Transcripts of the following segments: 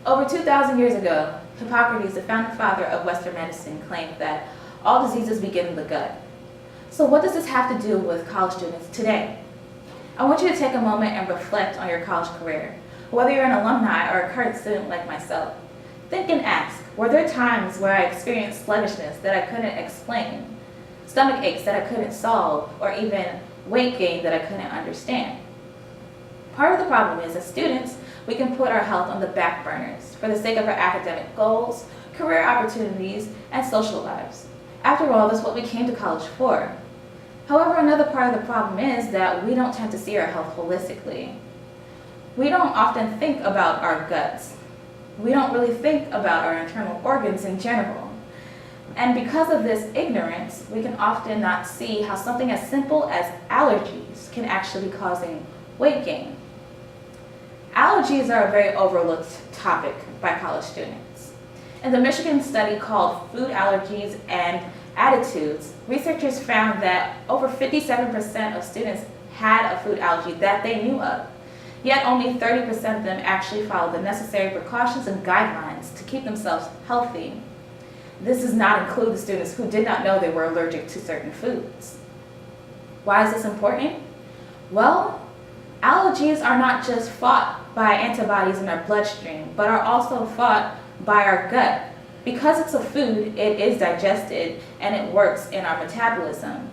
Over 2,000 years ago, Hippocrates, the founding father of Western medicine, claimed that all diseases begin in the gut. So what does this have to do with college students today? I want you to take a moment and reflect on your college career. Whether you're an alumni or a current student like myself, think and ask, were there times where I experienced sluggishness that I couldn't explain, stomach aches that I couldn't solve, or even weight gain that I couldn't understand? Part of the problem is, as students, we can put our health on the back burners for the sake of our academic goals, career opportunities, and social lives. After all, that's what we came to college for. However, another part of the problem is that we don't tend to see our health holistically. We don't often think about our guts. We don't really think about our internal organs in general. And because of this ignorance, we can often not see how something as simple as allergies can actually be causing weight gain. Allergies are a very overlooked topic by college students. In the Michigan study called Food Allergies and Attitudes, researchers found that over 57% of students had a food allergy that they knew of, yet only 30% of them actually followed the necessary precautions and guidelines to keep themselves healthy. This does not include the students who did not know they were allergic to certain foods. Why is this important? Well, allergies are not just fought by antibodies in our bloodstream, but are also fought by our gut. Because it's a food, it is digested and it works in our metabolism.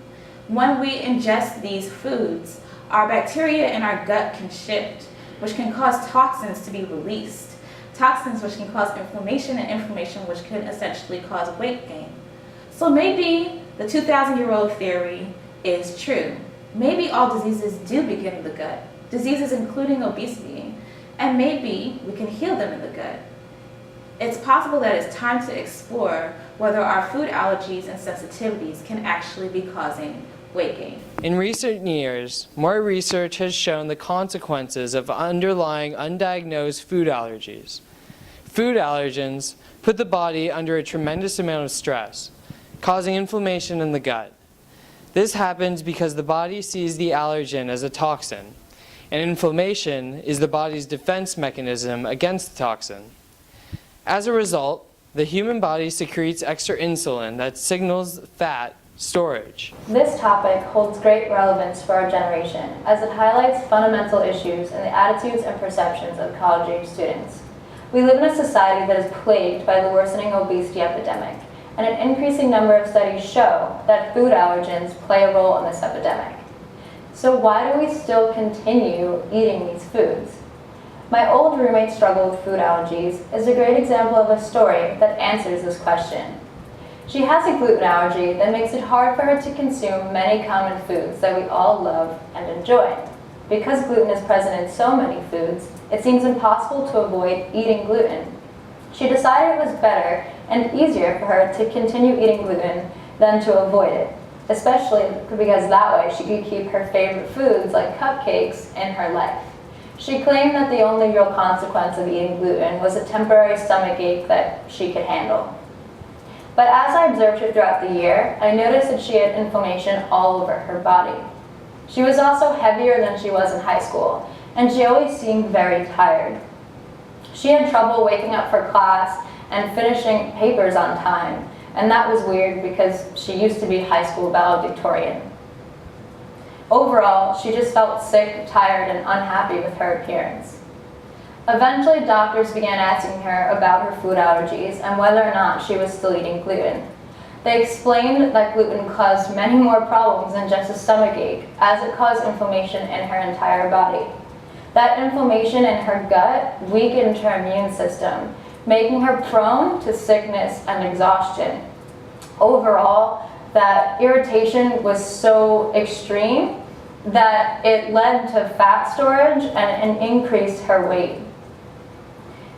When we ingest these foods, our bacteria in our gut can shift, which can cause toxins to be released. Toxins which can cause inflammation, and inflammation which can essentially cause weight gain. So maybe the 2,000-year-old theory is true. Maybe all diseases do begin in the gut, diseases including obesity, and maybe we can heal them in the gut. It's possible that it's time to explore whether our food allergies and sensitivities can actually be causing weight gain. In recent years, more research has shown the consequences of underlying undiagnosed food allergies. Food allergens put the body under a tremendous amount of stress, causing inflammation in the gut. This happens because the body sees the allergen as a toxin, and inflammation is the body's defense mechanism against the toxin. As a result, the human body secretes extra insulin that signals fat storage. This topic holds great relevance for our generation as it highlights fundamental issues in the attitudes and perceptions of college-age students. We live in a society that is plagued by the worsening obesity epidemic, and an increasing number of studies show that food allergens play a role in this epidemic. So why do we still continue eating these foods? My old roommate struggle with food allergies is a great example of a story that answers this question. She has a gluten allergy that makes it hard for her to consume many common foods that we all love and enjoy. Because gluten is present in so many foods, it seems impossible to avoid eating gluten. She decided it was better and easier for her to continue eating gluten than to avoid it, especially because that way she could keep her favorite foods like cupcakes in her life. She claimed that the only real consequence of eating gluten was a temporary stomach ache that she could handle. But as I observed her throughout the year, I noticed that she had inflammation all over her body. She was also heavier than she was in high school, and she always seemed very tired. She had trouble waking up for class and finishing papers on time, and that was weird because she used to be high school valedictorian. Overall, she just felt sick, tired, and unhappy with her appearance. Eventually, doctors began asking her about her food allergies and whether or not she was still eating gluten. They explained that gluten caused many more problems than just a stomach ache, as it caused inflammation in her entire body. That inflammation in her gut weakened her immune system, making her prone to sickness and exhaustion. Overall, that irritation was so extreme that it led to fat storage and increased her weight.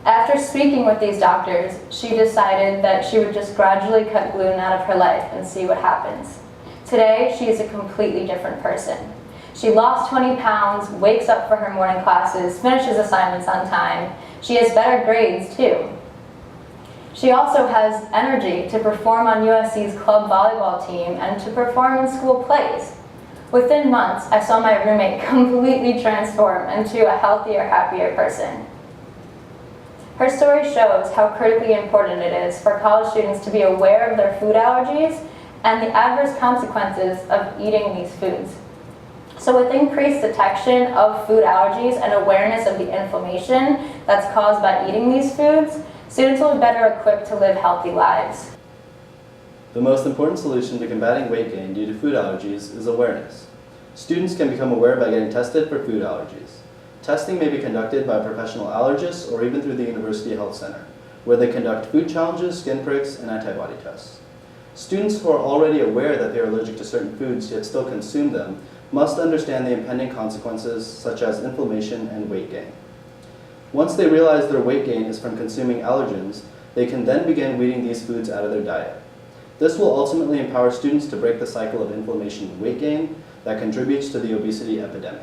After speaking with these doctors, she decided that she would just gradually cut gluten out of her life and see what happens. Today, she is a completely different person. She lost 20 pounds, wakes up for her morning classes, finishes assignments on time. She has better grades too. She also has energy to perform on USC's club volleyball team and to perform in school plays. Within months, I saw my roommate completely transform into a healthier, happier person. Her story shows how critically important it is for college students to be aware of their food allergies and the adverse consequences of eating these foods. So with increased detection of food allergies and awareness of the inflammation that's caused by eating these foods, students will be better equipped to live healthy lives. The most important solution to combating weight gain due to food allergies is awareness. Students can become aware by getting tested for food allergies. Testing may be conducted by professional allergists or even through the University Health Center, where they conduct food challenges, skin pricks, and antibody tests. Students who are already aware that they are allergic to certain foods yet still consume them must understand the impending consequences such as inflammation and weight gain. Once they realize their weight gain is from consuming allergens, they can then begin weeding these foods out of their diet. This will ultimately empower students to break the cycle of inflammation and weight gain that contributes to the obesity epidemic.